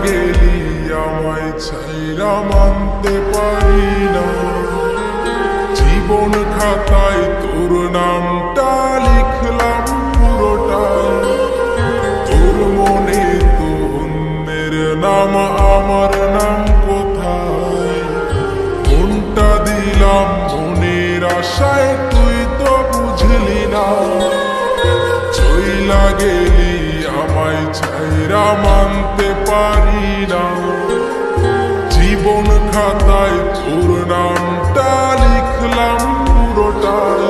গেলি আমায় ছাইরা মানতে পারি না। জীবন খাতায় তোর নামটা লিখলাম পুরোটাই, তোর মনে তো অন্যের নাম, আমার নাম কোথায়? মনটা দিলাম মনের আশায়, তুই তো বুঝলি না। চইলা গেলি আমায় ছাইরা মানতে পারি না। জীবন খাতায় তোর নামটা লিখলাম পুরোটাই,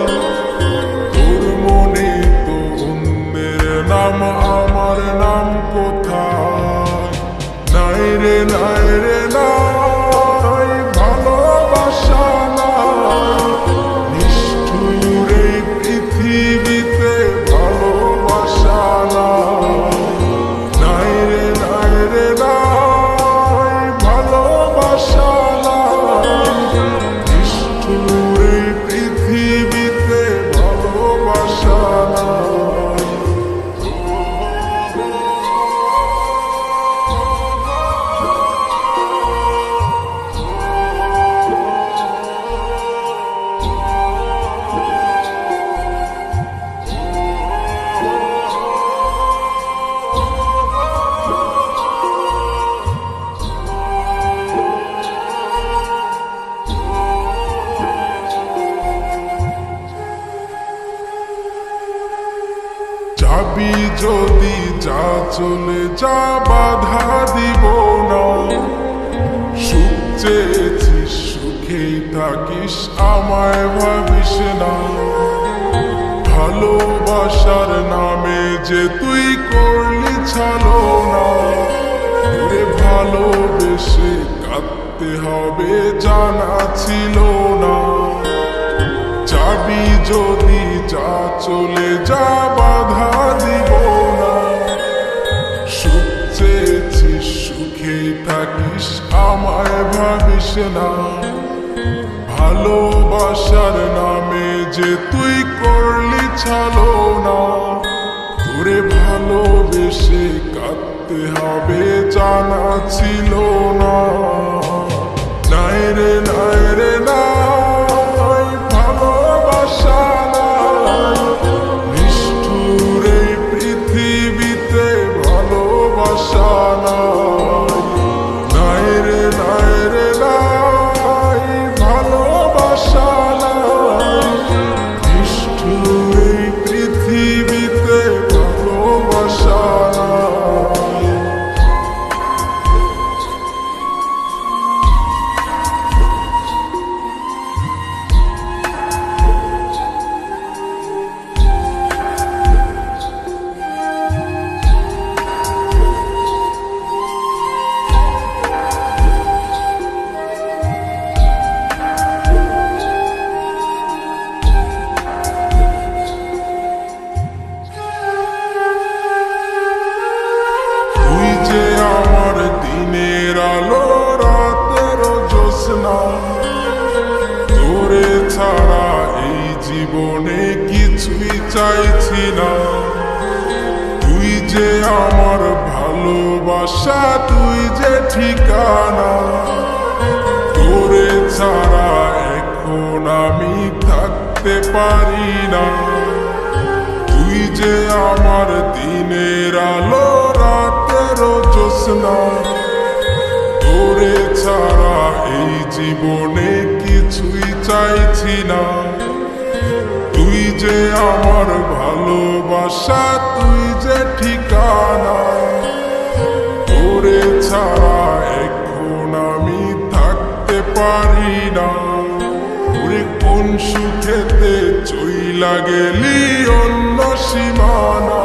তোর মনে তো অন্যের নাম, আমার নাম কোথায়? নাই রে নাই রে নাই, ভালোবাসা নাই নিষ্ঠুর এই পৃথিবীতে, ভালোবাসা নাই রে নাই রে নাই, ভালোবাসা নাই নিষ্ঠুর এই পৃথিবীতে, ভালোবাসা নাই। যাবি যদি যা, চলে যা, বাধা দিব না। সুখ চেয়েছিস সুখেই থাকিস, আমায় ভাবিস না। ভালোবাসার নামে যে তুই করলি ছলনা, তোরে ভালোবেসে কাঁদতে হবে জানা ছিল না। যাবি যদি যা, চলে যা, বাধা দিব না। সুখ চেয়েছিস সুখেই থাকিস, আমায় ভাবিস না। ভালোবাসার নামে যে তুই করলি ছলনা, তোরে ভালোবেসে কাঁদতে হবে জানা ছিল না। নাই রে নাই রে নাই, ভালোবাসা নাই নিষ্ঠুর এই পৃথিবীতে, ভালোবাসা নাই। নাই রে নাই রে নাই, ভালোবাসা নাই নিষ্ঠুর এই পৃথিবীতে, ভালোবাসা নাই। তুই যে আমার দিনের আলো, রাতের জ্যোৎস্না, তোরে ছাড়া এই জীবনে কিছুই চাইছি না। তুই যে আমার ভালোবাসা, তুই যে ঠিকানা, তোরে ছাড়া এখন আমি থাকতে পারি না। তুই যে আমার দিনের আলো, রাতের জ্যোৎস্না, তোরে ছাড়া এই জীবনে কিছুই চাইছি না। তুই যে আমার ভালোবাসা, তুই যে ঠিকানা, তোরে ছাড়া এখন আমি থাকতে পারি না। ওরে কোন সুখেতে চইলা গেলি অন্য সীমানা,